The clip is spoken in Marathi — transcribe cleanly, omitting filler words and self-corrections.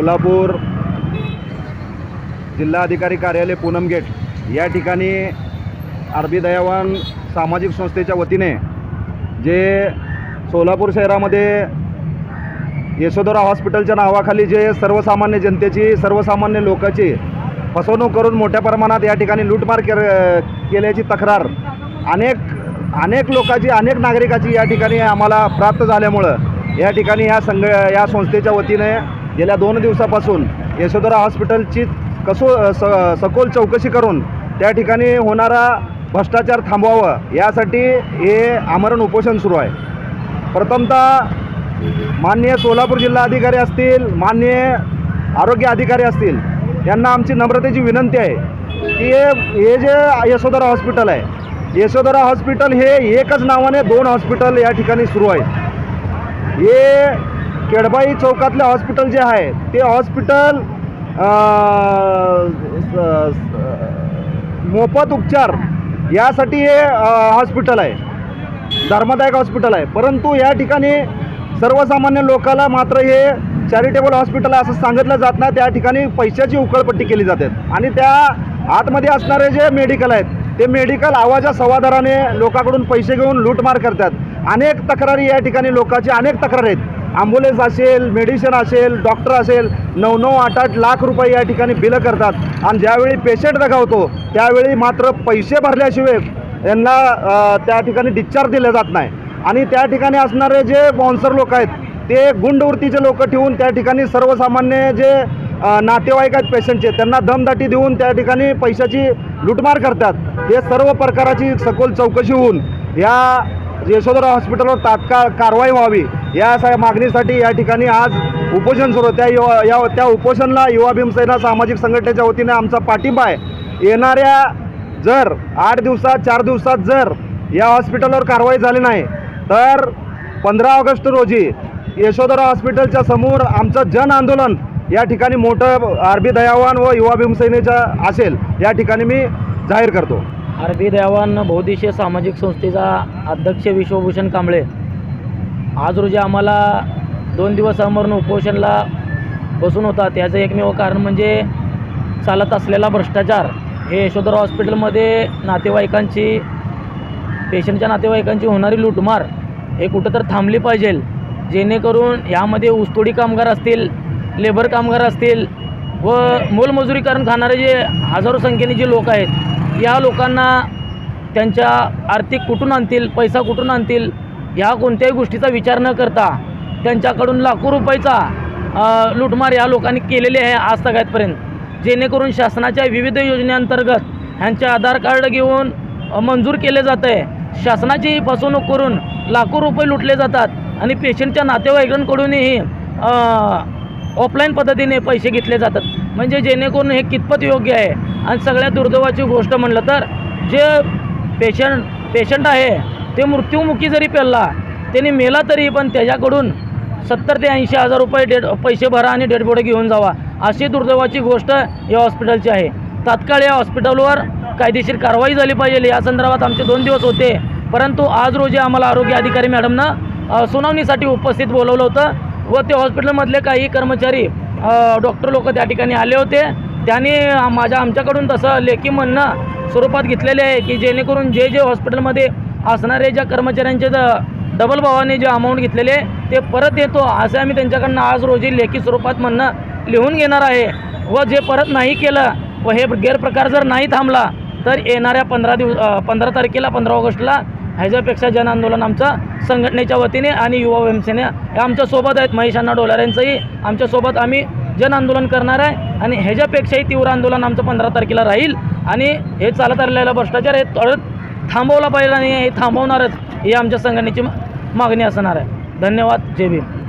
सोलापूर जिल्हाधिकारी कार्यालय पूनम गेट या ठिकाणी आरबी दयावान सामाजिक संस्थेच्या वतीने जे सोलापूर शहरामध्ये यशोधरा हॉस्पिटलच्या नावाखाली जे सर्वसामान्य जनतेची सर्वसामान्य लोकांची फसवणूक करून मोठ्या प्रमाणात या ठिकाणी लूटमार केल्याची तक्रार अनेक लोकांची अनेक नागरिकाची या ठिकाणी आम्हाला प्राप्त झाल्यामुळं या ठिकाणी या संस्थेच्या वतीने गेल्या 2 दिवसापासून यशोधरा हॉस्पिटलची सखोल चौकशी करून त्या ठिकाणी होणारा भ्रष्टाचार थांबवावं यासाठी हे आमरण उपोषण सुरू आहे। प्रथमतः माननीय सोलापूर जिल्हाधिकारी असतील, माननीय आरोग्य अधिकारी असतील, यांना आमची नम्रतेची विनंती आहे की हे जे यशोधरा हॉस्पिटल आहे, यशोधरा हॉस्पिटल हे एकच नावाने 2 हॉस्पिटल या ठिकाणी सुरू आहे। हे केडबाई चौकातले हॉस्पिटल जे आहे ते हॉस्पिटल मोफत उपचार यासाठी हे हॉस्पिटल आहे, धर्मदायक हॉस्पिटल आहे। परंतु या ठिकाणी सर्वसामान्य लोकांना मात्र हे चॅरिटेबल हॉस्पिटल आहे असं सांगितलं जात नाही। त्या ठिकाणी पैशाची उकळपट्टी केली जाते आणि त्या आतमध्ये असणारे जे मेडिकल आहेत ते मेडिकल आवाजा सवादाराने लोकांकडून पैसे घेऊन लूटमार करतात। अनेक तक्रारी या ठिकाणी लोकांची अनेक तक्रार आहेत। ॲम्ब्युलन्स असेल, मेडिसिन असेल, डॉक्टर असेल, 9-9, 8-8 लाख रुपये या ठिकाणी बिलं करतात आणि ज्यावेळी पेशंट दगावतो त्यावेळी मात्र पैसे भरल्याशिवाय यांना त्या ठिकाणी डिस्चार्ज दिले जात नाही आणि त्या ठिकाणी असणारे जे स्पॉन्सर लोक आहेत ते गुंडवृत्तीचे लोक ठेवून त्या ठिकाणी सर्वसामान्य जे नातेवाईक आहेत पेशंटचे त्यांना दमदाटी देऊन त्या ठिकाणी पैशाची लूटमार करतात। हे सर्व प्रकाराची सखोल चौकशी होऊन या यशोधरा हॉस्पिटलवर तात्काळ कारवाई व्हावी या मागणीसाठी या ठिकाणी आज उपोषण सुरू होतं। त्या उपोषणला युवा भीमसेना सामाजिक संघटनेच्या वतीने आमचा पाठिंबा आहे। येणाऱ्या जर 8 दिवसात 4 दिवसात जर या हॉस्पिटलवर कारवाई झाली नाही तर 15 ऑगस्ट रोजी यशोधरा हॉस्पिटलच्या समोर आमचं जन आंदोलन या ठिकाणी मोठं आरबी दयावान व युवा भीमसेनेचा असेल या ठिकाणी मी जाहीर करतो। आरबी दयावान बहुउद्देशीय सामाजिक संस्थेचा अध्यक्ष विश्वभूषण कांबळे आज रोजी आम्हाला 2 दिवस आमरण उपोषणला बसून होता। त्याचं एकमेव कारण म्हणजे चालत असलेला भ्रष्टाचार। हे यशोधरा हॉस्पिटलमध्ये नातेवाईकांची पेशंटच्या नातेवाईकांची होणारी लूटमार हे कुठं तर थांबली पाहिजे, जेणेकरून यामध्ये ऊसतोडी कामगार असतील, लेबर कामगार असतील व मोलमजुरी करून खाणारे जे हजारो संख्येने जे लोक आहेत या लोकांना त्यांच्या आर्थिक कुठून आणतील, पैसा कुठून आणतील ह्या कोणत्याही गोष्टीचा विचार न करता त्यांच्याकडून लाखो रुपयाचा लूटमार या लोकांनी केलेली आहे आज तगायतपर्यंत, जेणेकरून शासनाच्या विविध योजनेअंतर्गत ह्यांचे आधार कार्ड घेऊन मंजूर केले जात आहे। शासनाची फसवणूक करून लाखो रुपये लुटले जातात आणि पेशंटच्या नातेवाईकांकडूनही ऑफलाईन पद्धतीने पैसे घेतले जातात। म्हणजे जेणेकरून हे कितपत योग्य आहे। आणि सगळ्यात दुर्दैवाची गोष्ट म्हणलं तर जे पेशंट आहे ते मृत्युमुखी जरी पेलला, त्याने मेला तरी पण त्याच्याकडून 70 ते 80 हजार रुपये पैसे भरा आणि डेड बॉडी घेऊन जावा, अशी दुर्दैवाची गोष्ट या हॉस्पिटलची आहे। तात्काळ या हॉस्पिटलवर कायदेशीर कारवाई झाली पाहिजे या संदर्भात आमचे 2 दिवस होते, परंतु आज रोजी आम्हाला आरोग्य अधिकारी मॅडमनं सुनावणीसाठी उपस्थित बोलवलं होतं व ते हॉस्पिटलमधले काही कर्मचारी डॉक्टर लोक त्या ठिकाणी आले होते। त्यांनी आमच्याकडून तसं लेखी म्हणणं स्वरूपात घेतलेले आहे की जेणेकरून जे हॉस्पिटलमध्ये असणारे ज्या कर्मचाऱ्यांचे डबल भावाने जे अमाऊंट घेतलेले ते परत येतो असं आम्ही त्यांच्याकडनं आज रोजी लेखी स्वरूपात म्हणणं लिहून घेणार आहे। व जे परत नाही केलं व हे गैरप्रकार जर नाही थांबला तर येणाऱ्या 15 तारखेला 15 ऑगस्टला ह्याच्यापेक्षा जन आंदोलन आमचं संघटनेच्या वतीने आणि युवा भीमसेना हे आमच्यासोबत आहेत। महेश अण्णा डोलारे यांचंही आमच्यासोबत आम्ही जन आंदोलन करणार आहे आणि ह्याच्यापेक्षाही तीव्र आंदोलन आमचं 15 तारखेला राहील आणि हे चालत आलेला भ्रष्टाचार हे त्वरित थांबवला पाहिजे आणि हे थांबवणारच ही आमच्या संघटनेची मागणी असणार आहे। धन्यवाद। जय भीम।